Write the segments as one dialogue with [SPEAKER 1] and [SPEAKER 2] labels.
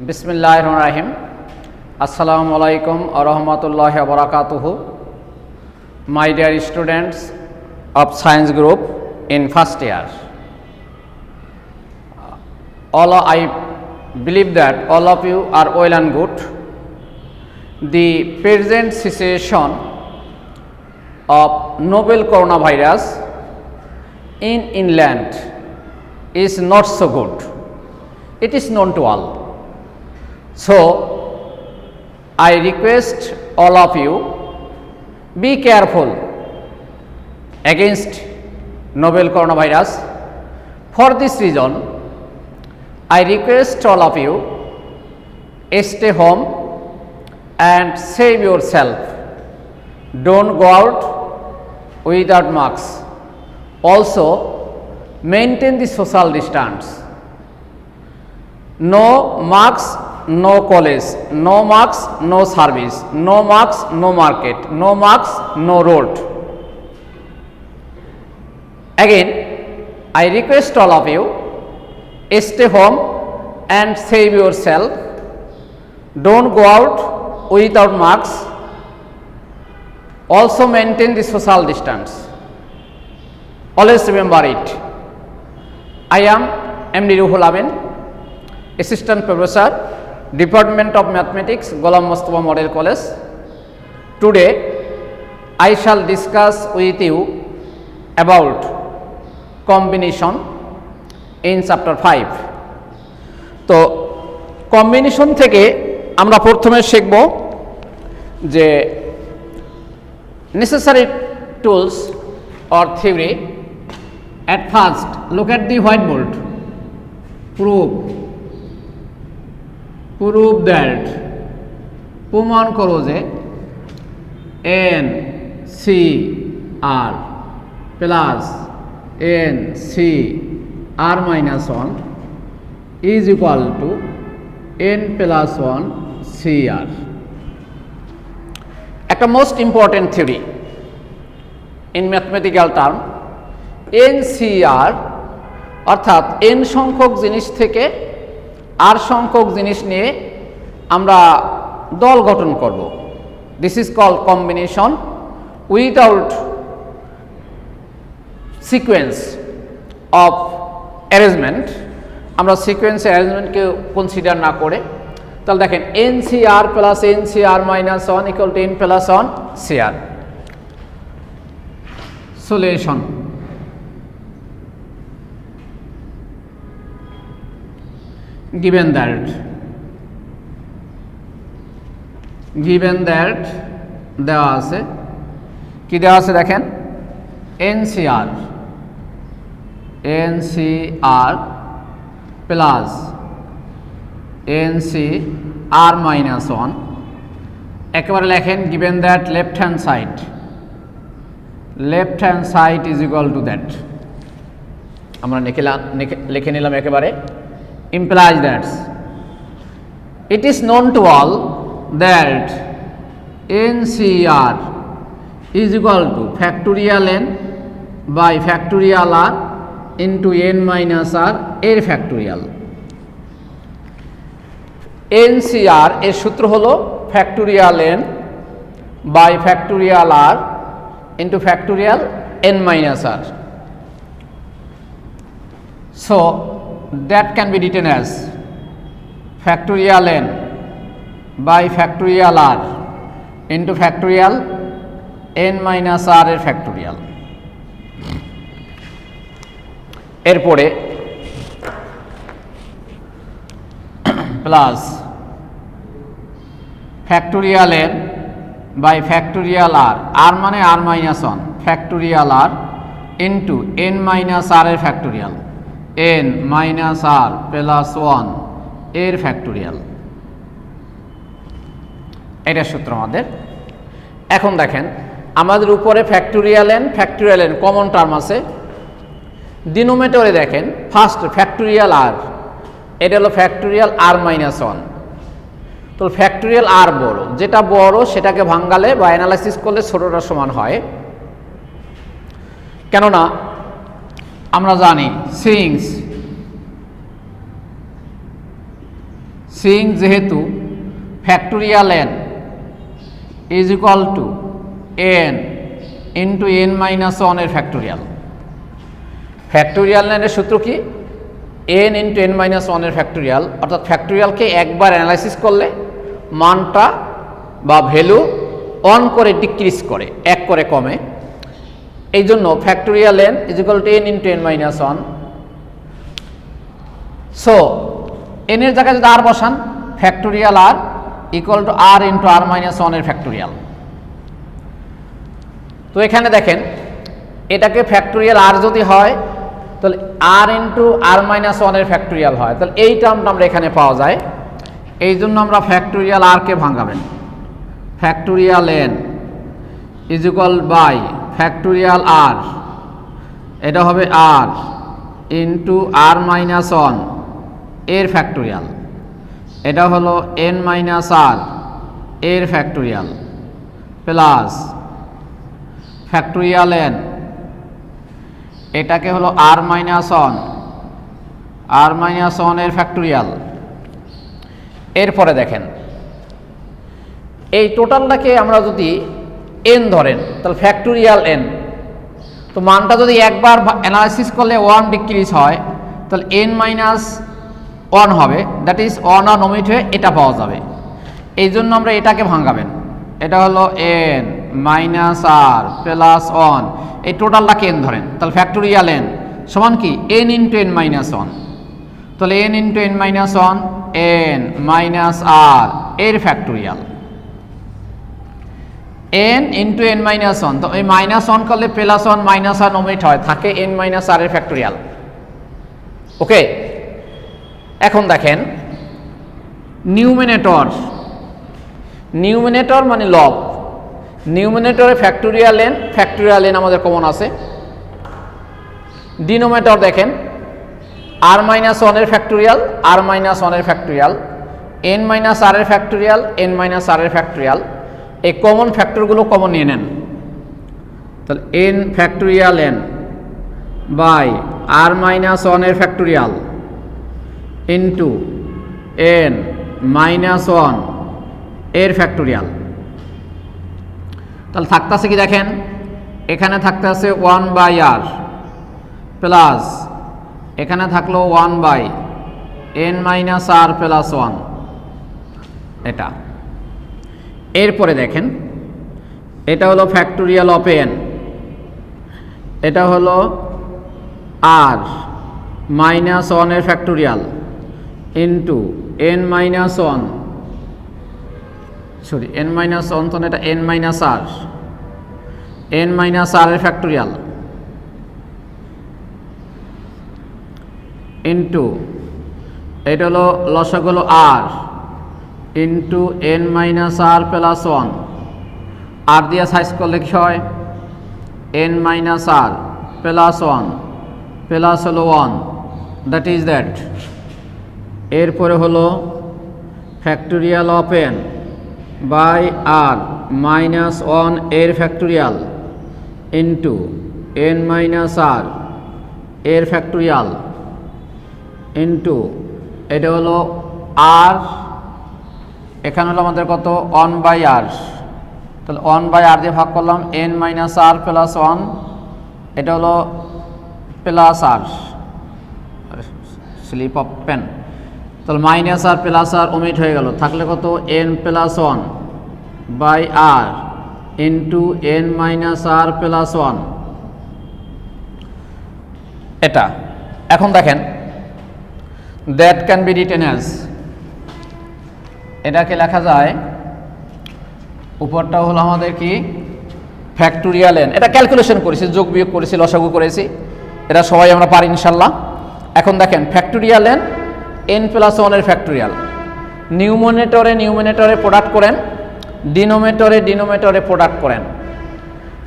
[SPEAKER 1] बिस्मिल्लाहिर्रहमानिर्रहीम। अस्सलामु अलैकुम व रहमतुल्लाहि व बरकातुहू। My dear students of science group in first year, I believe that all of you are well and good. The present situation of novel coronavirus in England is not so good. It is known to all. So, I request all of you, be careful against novel coronavirus. For this reason, I request all of you, stay home and save yourself. Don't go out without masks. Also, maintain the social distance. No masks, no college, no masks, no service, no masks, no market, no masks, no road. Again, I request all of you, stay home and save yourself. Don't go out without masks. Also maintain the social distance. Always remember it. I am MD Ruhul Amin, Assistant Professor, Department of Mathematics, Ghulam Mustafa Model College. Today, I shall discuss with you about combination in chapter 5. তো combination থেকে আমরা প্রথমে শিখব যে necessary tools or theory. At first, look at the whiteboard. Prove that প্রমাণ করো যে NCR plus NCR minus 1 is equal to N plus 1 CR. একটা most important theory in mathematical term. NCR অর্থাৎ n সংখ্যক জিনিস থেকে r সংখ্যক জিনিস নিয়ে আমরা দল গঠন করব। This is called combination without sequence of arrangement. আমরা সিকোয়েন্স অ্যারেঞ্জমেন্টকে কনসিডার না করে তাহলে দেখেন NCR plus NCR minus 1 equal to N plus 1 CR। Solution given that দেওয়া আছে, কি দেওয়া আছে দেখেন NCR প্লাস NCR মাইনাস 1 একেবারে লেখেন given that left hand side is equal to that। আমরা লিখে নিলাম একেবারে implies that it is known to all that NCR is equal to factorial n by factorial r into n minus r এর factorial। NCR এর সূত্র হলো factorial n by factorial r into factorial n minus r। So that can be written as factorial n by factorial r into factorial n minus r এর factorial। এরপরে plus factorial n by factorial r, r মানে r minus 1, factorial r into n minus r এর factorial, n minus r plus 1 এর factorial. এটা সূত্র আমাদের। এখন দেখেন আমাদের উপরে ফ্যাক্টোরিয়াল n কমন টার্ম আছে। ডিনোমিনেটরে দেখেন ফার্স্ট ফ্যাক্টোরিয়াল r, এটা হলো ফ্যাক্টোরিয়াল r মাইনাস 1। তো ফ্যাক্টোরিয়াল r বড়, যেটা বড় সেটাকে ভাঙালে বা অ্যানালাইসিস করলে ছোটটা সমান হয়। কেননা আমরা জানি সিন্স সিং যেহেতু factorial n is equal to n into n minus ওয়ানের ফ্যাক্টোরিয়াল। ফ্যাক্টোরিয়াল এর সূত্র কি? এন ইন্টু এন মাইনাস ওয়ানের ফ্যাক্টোরিয়াল, অর্থাৎ ফ্যাক্টোরিয়ালকে একবার অ্যানালাইসিস করলে মানটা বা ভ্যালু অন করে ডিক্রিজ করে, এক করে কমে। এই জন্য factorial n is equal to n into n minus one. So n এর জায়গায় যদি আর বসান, factorial r equal to r into r minus ওয়ানের ফ্যাক্টোরিয়াল। তো এখানে দেখেন, এটাকে ফ্যাক্টোরিয়াল আর যদি হয় তাহলে আর ইন্টু আর মাইনাস ওয়ানের ফ্যাক্টোরিয়াল হয়, তাহলে এই টার্মটা আমরা এখানে পাওয়া যায়। এই জন্য আমরা ফ্যাক্টোরিয়াল আরকে ভাঙাবেন, factorial n is equal by factorial r, এটা হবে r into r minus one এর ফ্যাক্টোরিয়াল, এটা হলো এন মাইনাস আর এর ফ্যাক্টোরিয়াল প্লাস ফ্যাক্টোরিয়াল এন, এটাকে হলো আর মাইনাস ওয়ান, আর মাইনাস ওয়ানের ফ্যাক্টোরিয়াল। এরপরে দেখেন, এই টোটালটাকে আমরা যদি এন ধরেন তাহলে ফ্যাক্টোরিয়াল এন, তো মানটা যদি একবার অ্যানালাইসিস করলে ওয়ান ডিক্রিজ হয় তাহলে এন মাইনাস ওয়ান হবে, that is one r omit হয়ে এটা পাওয়া যাবে। এই জন্য আমরা এটাকে ভাঙাবেন, এটা হলো n minus r plus one, এই টোটালটাকে এন ধরেন, তাহলে ফ্যাক্টোরিয়াল এন সমান কি n into n minus one, তাহলে n into n minus one n minus r এর factorial, n into n minus one, তো এই মাইনাস ওয়ান করলে plus one minus one omit হয়, থাকে এন মাইনাস আর এর ফ্যাক্টোরিয়াল। ওকে, এখন দেখেন নিউমিনেটর, নিউমিনেটর মানে লব, নিউমিনেটরে ফ্যাক্টোরিয়াল এন আমাদের কমন আছে। ডিনোমিনেটর দেখেন আর মাইনাস ওয়ানের ফ্যাক্টোরিয়াল, আর মাইনাস ওয়ানের ফ্যাক্টোরিয়াল, এন মাইনাস আর এর ফ্যাক্টোরিয়াল, এন মাইনাস আর এর ফ্যাক্টোরিয়াল, এই কমন ফ্যাক্টরগুলো কমন নিয়ে নেন, তাহলে n factorial n by r minus ওয়ানের factorial into n minus one এর ফ্যাক্টোরিয়াল। তাহলে থাকতেছে কি দেখেন, এখানে থাকতেছে ওয়ান বাই আর প্লাস এখানে থাকলো one by n minus r plus one, এটা। এরপরে দেখেন, এটা হলো ফ্যাক্টোরিয়াল অফ এন, এটা হলো আর মাইনাস ওয়ানের factorial into n minus one, sorry n minus one, তো এটা n minus r, n minus r এর ফ্যাক্টোরিয়াল ইন্টু এটা হলো লসাগু হলো r into n minus r plus one, r দিয়ে সাইজ করলে কি হয় n minus r plus one plus হলো ওয়ান, দ্যাট ইজ দ্যাট। এরপরে হলো factorial of n by r minus one এর factorial into n minus r এর factorial into এটা হলো আর, এখানে হলো আমাদের কত ওয়ান বাই আর, তাহলে ওয়ান বাই আর দিয়ে ভাগ করলাম n minus r plus one, এটা হলো plus r, slip of pen, তাহলে minus r plus r omit হয়ে গেল, থাকলে কত n plus one by r into n minus r plus one, এটা। এখন দেখেন that can be written as, এটাকে লেখা যায়, উপরটা হলো আমাদের কি ফ্যাক্টোরিয়াল এন, এটা ক্যালকুলেশন করেছি, যোগ বিয়োগ করেছি, লসাগু করেছি, এটা সবাই আমরা পারি ইনশাল্লাহ। এখন দেখেন ফ্যাক্টোরিয়াল এন এন প্লাস ওয়ানের ফ্যাক্টোরিয়াল, নিউমিনেটরে প্রোডাক্ট করেন, ডিনোমিনেটরে প্রোডাক্ট করেন,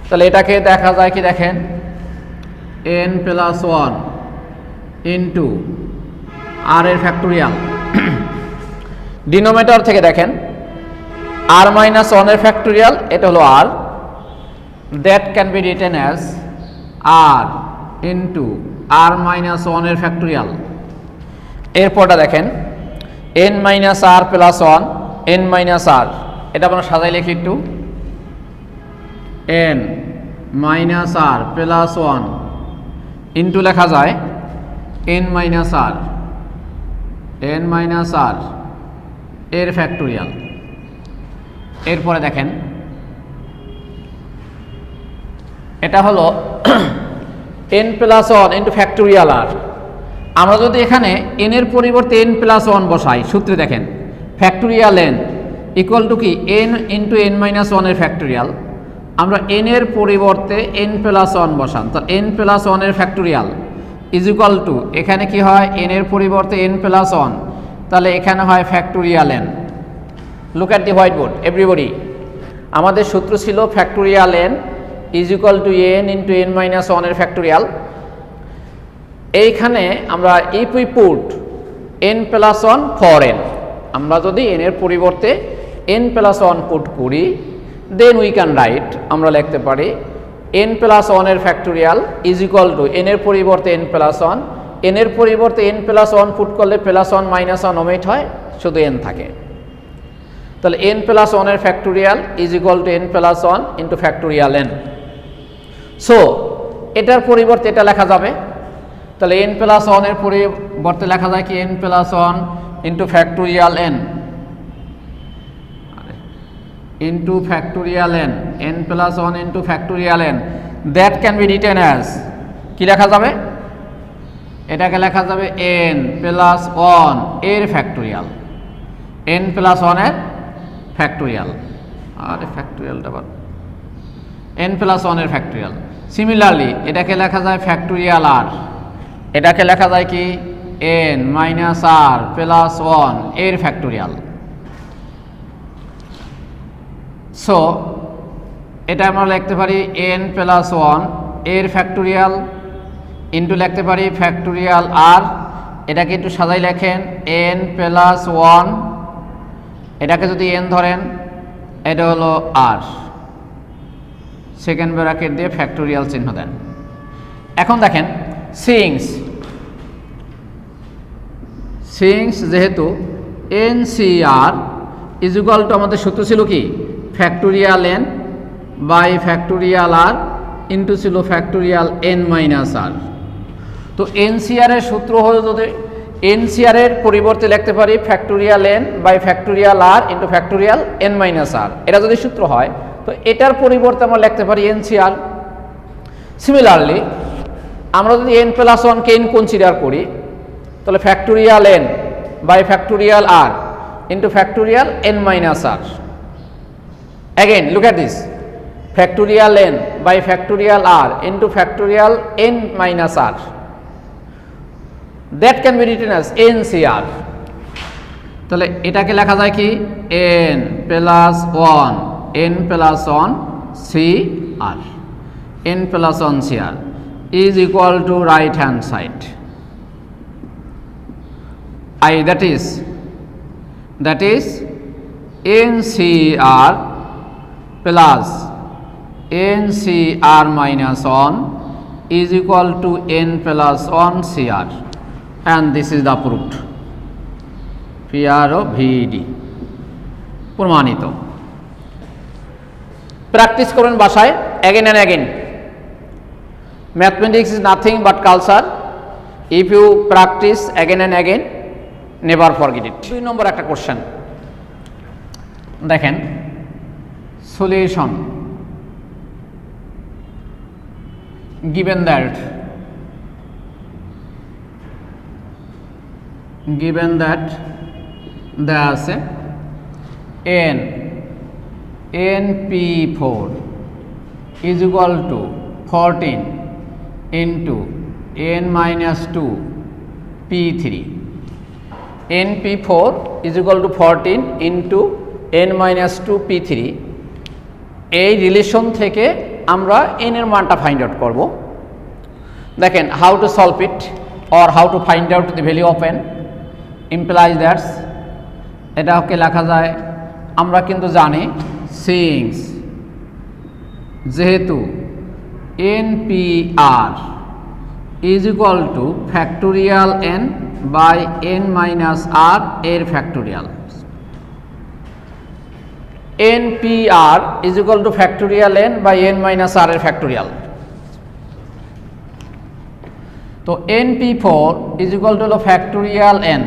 [SPEAKER 1] তাহলে এটাকে দেখা যায় কি দেখেন এন প্লাস ওয়ান ইন্টু আর এর ফ্যাক্টোরিয়াল, ডিনোমিনেটর থেকে দেখেন আর মাইনাস ওয়ানের ফ্যাক্টোরিয়াল, এটা হলো r, that can be written as r into r minus ওয়ানের ফ্যাক্টোরিয়াল। এরপরটা দেখেন n minus r plus one, n minus r, এটা আমরা সাজাই লিখি একটু, n minus r plus one into লেখা যায় n minus r, n minus r এর ফ্যাক্টোরিয়াল। এরপরে দেখেন এটা হলো n plus one into factorial r. আমরা যদি এখানে এন এর পরিবর্তে এন প্লাস ওয়ান বসাই, সূত্রে দেখেন ফ্যাক্টোরিয়াল এন ইকুয়াল টু কি এন ইন্টু এন মাইনাস ওয়ানের ফ্যাক্টোরিয়াল। আমরা এন এর পরিবর্তে এন প্লাস ওয়ান বসান, তো এন প্লাস ওয়ানের ফ্যাক্টোরিয়াল ইজ ইকুয়াল টু, এখানে কি হয় এন এর পরিবর্তে এন প্লাস ওয়ান, তাহলে এখানে হয় factorial N. Look at the white board everybody, আমাদের সূত্র ছিল factorial n is equal to n into n minus ওয়ানের ফ্যাক্টোরিয়াল। এইখানে আমরা if we put N plus one for N, আমরা যদি এন এর পরিবর্তে এন প্লাস ওয়ান পুট করি, দেন উই ক্যান রাইট, আমরা লিখতে পারি এন প্লাস ওয়ানের factorial is equal to N এর পরিবর্তে এন প্লাস ওয়ান, এন এর পরিবর্তে এন প্লাস ওয়ান পুট করলে প্লাস ওয়ান মাইনাস ওয়ান ওমেট হয়, শুধু এন থাকে। তাহলে এন প্লাস ওয়ানের factorial is equal to N plus one into factorial N. So এটার পরিবর্তে এটা লেখা যাবে, তাহলে এন প্লাস ওয়ানের পরিবর্তে লেখা যায় কি N plus one into factorial n into factorial N, N plus one into factorial N, that can be written as, কি লেখা যাবে, এটাকে লেখা যাবে এন প্লাস ওয়ান এর ফ্যাক্টোরিয়াল, এন প্লাস ওয়ানের ফ্যাক্টোরিয়াল, আরে ফ্যাক্টোরিয়ালটা বাদ, এন প্লাস ওয়ানের ফ্যাক্টোরিয়াল। সিমিলারলি এটাকে লেখা যায় ফ্যাক্টোরিয়াল আর, এটাকে লেখা যায় কি N minus r plus one এর ফ্যাক্টোরিয়াল। সো এটা আমরা লিখতে পারি এন প্লাস ওয়ান এর ফ্যাক্টোরিয়াল ইন্টু লিখতে পারি ফ্যাক্টোরিয়াল আর, এটাকে একটু সাজাই লেখেন এন প্লাস ওয়ান, এটাকে যদি এন ধরেন এটা হলো আর, সেকেন্ড ব্র্যাকেট দিয়ে ফ্যাক্টোরিয়াল চিহ্ন দেন। এখন দেখেন সিংস যেহেতু n c r is equal to, আমাদের সূত্র ছিল কি factorial n by factorial r into ছিল ফ্যাক্টোরিয়াল এন মাইনাস আর। তো এনসিআর এর সূত্র হলো, যদি এনসিআর এর পরিবর্তে লিখতে পারি factorial n by factorial r into factorial n minus r, এটা যদি সূত্র হয়, তো এটার পরিবর্তে আমরা লিখতে পারি এনসিআর। সিমিলারলি আমরা যদি এন প্লাস ওয়ানকে এন কনসিডার করি, তাহলে factorial n by factorial r into factorial n minus r. Again, look at this, factorial n by factorial r into factorial n minus r, that can be written as NCR. তাহলে এটাকে লেখা যায় কি n plus one, n plus one CR, n plus one CR is equal to right hand side, that is NCR plus NCR minus 1 is equal to n plus 1 CR, and this is the proved PROVD প্রমাণিত। Practice করুন বাসায় again and again. Mathematics is nothing but culture. If you practice again and again, never forget it. 2 নম্বর একটা question দেখেন, solution given that দেয়া আছে np4 is equal to 14 into n minus 2 p3, np4 is equal to 14 into n minus 2 p3। এই relation থেকে আমরা n এর মানটা find out করব। দেখেন how to solve it or how to find out the value of n implies that's, এটাকে লেখা যায়, আমরা কিন্তু জানি সিংস যেহেতু npr is equal to factorial n by n minus r এর factorial. N P r is equal to factorial n by n minus r এর factorial. তো n P four is equal to হলো factorial n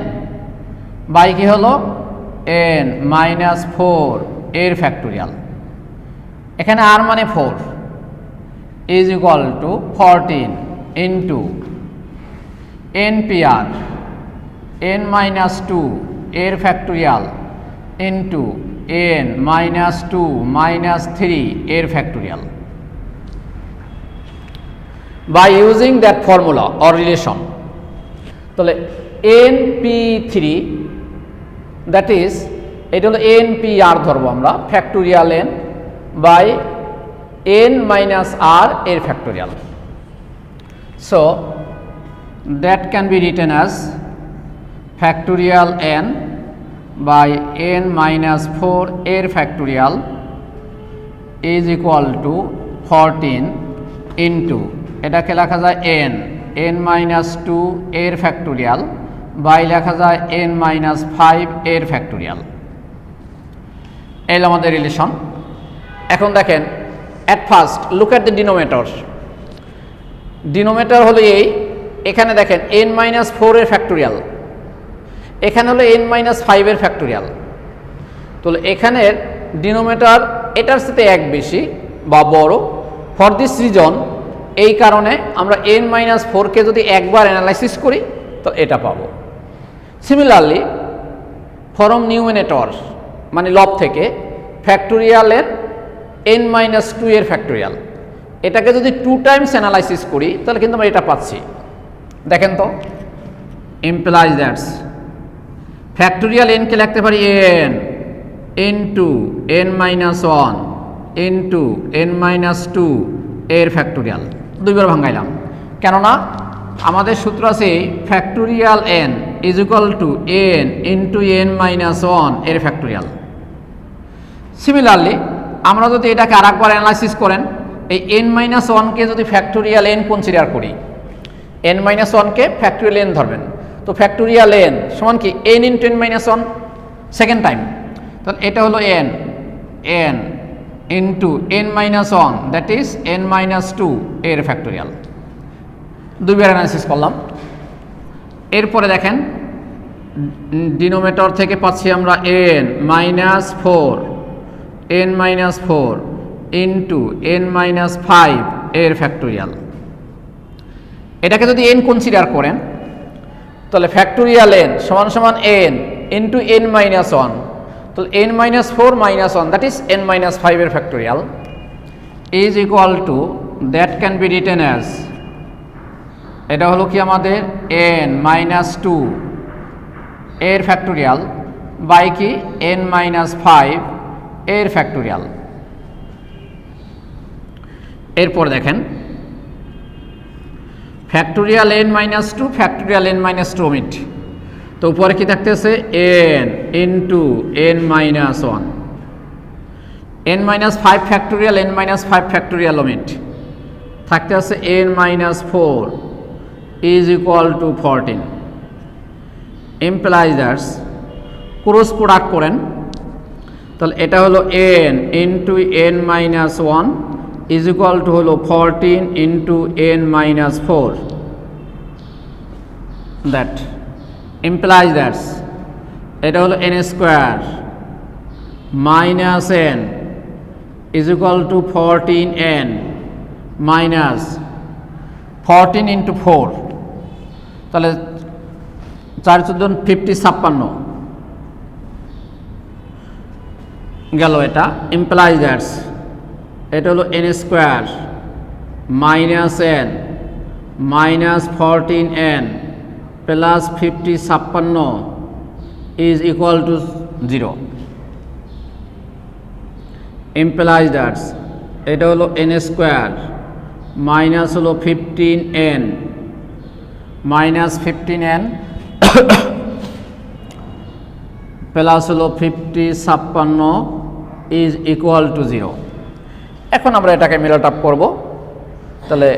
[SPEAKER 1] by কি হলো n minus four এর factorial. এখানে r মানে 4 is equal to 14 into n P r n minus 2 এর factorial into n minus 2 minus 3 এর factorial by using that formula or relation. তাহলে np3 that is এটা হলো npr ধরবো আমরা factorial n by n minus r এর factorial. So that can be written as factorial n by n minus 4 এর factorial is equal to 14 into এটাকে লেখা যায় n মাইনাস 2 এর ফ্যাক্টোরিয়াল বাই লেখা যায় n মাইনাস 5 এর ফ্যাক্টোরিয়াল। এই আমাদের রিলেশন। এখন দেখেন at first look at the denominator. Denominator হলো এই, এখানে দেখেন n মাইনাস 4 এর ফ্যাক্টোরিয়াল, এখানে হলো n মাইনাস 5 এর ফ্যাক্টোরিয়াল। তো এখানের ডিনোমিনেটর এটার সাথে এক বেশি বা বড়, ফর দিস রিজন এই কারণে আমরা n মাইনাস 4কে যদি একবার অ্যানালাইসিস করি তো এটা পাবো। সিমিলারলি ফরম নিউমিনেটর মানে লব থেকে ফ্যাক্টোরিয়ালের n মাইনাস 2 এর ফ্যাক্টোরিয়াল, এটাকে যদি 2 টাইমস অ্যানালাইসিস করি তাহলে কিন্তু আমরা এটা পাচ্ছি। দেখেন তো ইমপ্লাইজ দ্যাটস ফ্যাক্টোরিয়াল n কে লিখতে পারি n into n minus 1 into n minus 2 এর ফ্যাক্টোরিয়াল। দুইবার ভাঙাইলাম, কেননা আমাদের সূত্র আছে factorial n is equal to n into n minus 1 এর ফ্যাক্টোরিয়াল। সিমিলারলি আমরা যদি এটাকে আর একবার অ্যানালাইসিস করেন, এই n মাইনাস 1কে যদি ফ্যাক্টোরিয়াল n কনসিডার করি, n মাইনাস 1কে ফ্যাক্টোরিয়াল n ধরবেন, তো ফ্যাক্টোরিয়াল n সমান কি n into n minus 1 second time, তাহলে এটা হলো n into n minus 1 that is n minus 2 এর ফ্যাক্টোরিয়াল। দুইবার অ্যানালাইসিস করলাম। এরপরে দেখেন ডিনোমিনেটর থেকে পাচ্ছি আমরা n minus 4 into n minus 5 এর ফ্যাক্টোরিয়াল। এটাকে যদি n কনসিডার করেন তাহলে ফ্যাক্টোরিয়াল n সমান সমান n ইন্টু n মাইনাস 1, তো n minus 4 minus 1 that is n minus 5 এর factorial is equal to that can be written as, এটা হলো কি আমাদের n মাইনাস 2 এর ফ্যাক্টোরিয়াল বাই কি n মাইনাস 5 এর ফ্যাক্টোরিয়াল। এরপর দেখেন factorial n minus 2 factorial n minus 2 omit, তো উপরে কি থাকতেছে n into n minus 1, n minus 5 factorial n minus 5 factorial omit, থাকতে আছে n minus 4 is equal to 14। Implies that's cross product করেন, তাহলে এটা হলো n into n minus 1 is equal to হলো 14 into n minus 4, that implies that এটা হলো n square minus n is equal two 14n minus 14 into 4, তাহলে 4 14 50 56 গেল। এটা implies that এটা হলো n square minus n minus 14n plus 50 56 is equal two 0। implies that এটা হলো n স্কোয়ার মাইনাস হলো 15n মাইনাস 15n প্লাস হলো 50 56 is equal two 0। এখন আমরা এটাকে মিলাট আপ করব, তাহলে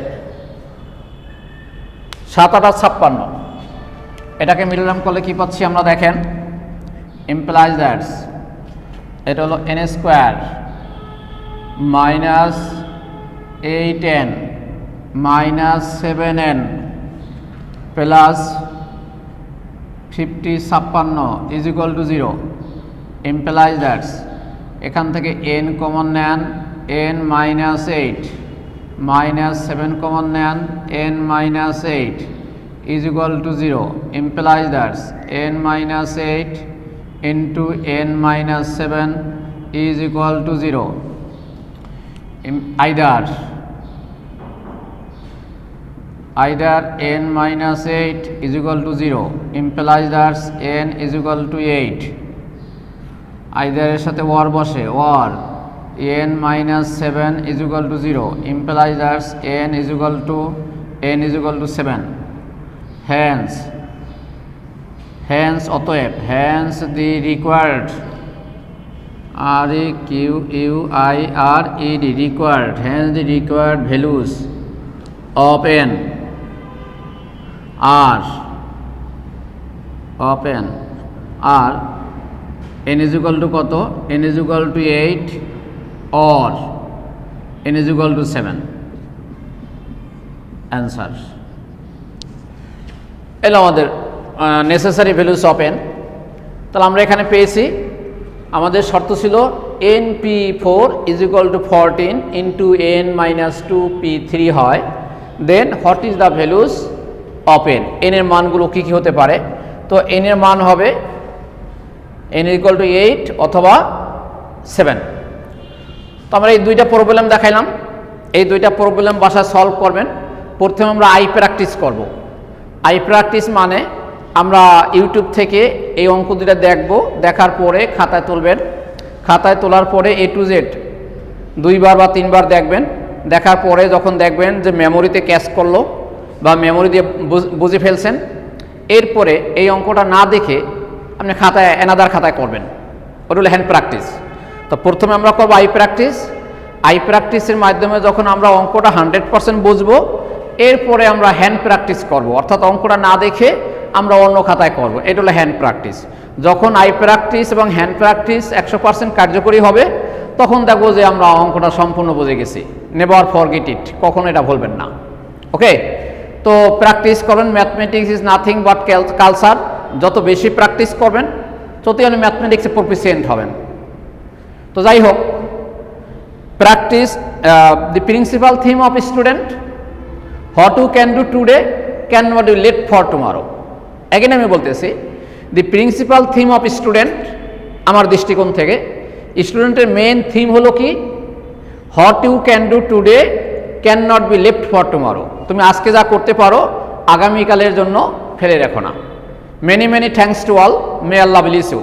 [SPEAKER 1] 7 8 56, এটাকে মিডল টার্ম করলে কি পাচ্ছি আমরা দেখেন, ইমপ্লাইজ দ্যাটস এটা হলো n square minus 8n minus 7n plus 50 56 is equal two 0, implies that's এখান থেকে n কমন নেন, n মাইনাস 8 মাইনাস 7 কমন নেন, n minus 8 is equal to 0, implies that n minus 8 into n minus 7 is equal to 0. Either n minus 8 is equal to 0, implies that n is equal to 8. Either এর সাথে or বসে, or n minus 7 is equal to 0, implies that n is equal to 7. Hence অতএব, hence the required required, hence the required values of n are n is equal to কত, n is equal to 8 or n is equal to 7. Answer এলো আমাদের necessary values of n। তাহলে আমরা এখানে পেয়েছি, আমাদের শর্ত ছিল np4 is equal to 14 into n minus 2p3 হয়, then what is the values of n, n এর মানগুলো কী কী হতে পারে। তো n এর মান হবে n ইকুয়াল টু 8 অথবা 7। তো আমরা এই দুইটা প্রবলেম দেখাইলাম, এই দুইটা প্রবলেম বাসায় সলভ করবেন। প্রথমে আমরা আই প্র্যাকটিস করব। আই প্র্যাকটিস মানে আমরা ইউটিউব থেকে এই অঙ্ক দুটা দেখব, দেখার পরে খাতায় তুলবেন, খাতায় তোলার পরে A to Z 2বার বা 3বার দেখবেন, দেখার পরে যখন দেখবেন যে মেমোরিতে ক্যাচ করলো বা মেমোরি দিয়ে বুঝে ফেলছেন, এরপরে এই অঙ্কটা না দেখে আপনি খাতায় অ্যানাদার খাতায় করবেন, ওটা হলো হ্যান্ড প্র্যাকটিস। তো প্রথমে আমরা করবো আই প্র্যাকটিস। আই প্র্যাকটিসের মাধ্যমে যখন আমরা অঙ্কটা 100% বুঝবো, এরপরে আমরা হ্যান্ড প্র্যাকটিস করব, অর্থাৎ অঙ্কটা না দেখে আমরা অন্য খাতায় করব, এটা হলো হ্যান্ড প্র্যাকটিস। যখন আই প্র্যাকটিস এবং হ্যান্ড প্র্যাকটিস 100% কার্যকরী হবে, তখন দেখবো যে আমরা অঙ্কটা সম্পূর্ণ বুঝে গেছি। নেভার ফরগেট ইট, কখনো এটা ভুলবেন না। ওকে, তো প্র্যাকটিস করবেন। Mathematics is nothing but culture. যত বেশি প্র্যাকটিস করবেন, ততই আপনি ম্যাথমেটিক্সে প্রফিসিয়েন্ট হবেন। তো যাই হোক, practice the principal theme of student, what you can do today can not you let for tomorrow. Again আমি বলতেছি, the principal theme of student, আমার দৃষ্টিকোণ থেকে স্টুডেন্টের মেন থিম হলো কি, what you can do today can not be left for tomorrow. তুমি আজকে যা করতে পারো আগামীকালের জন্য ফেলে রেখো না। Many many thanks to all, may Allah bless you.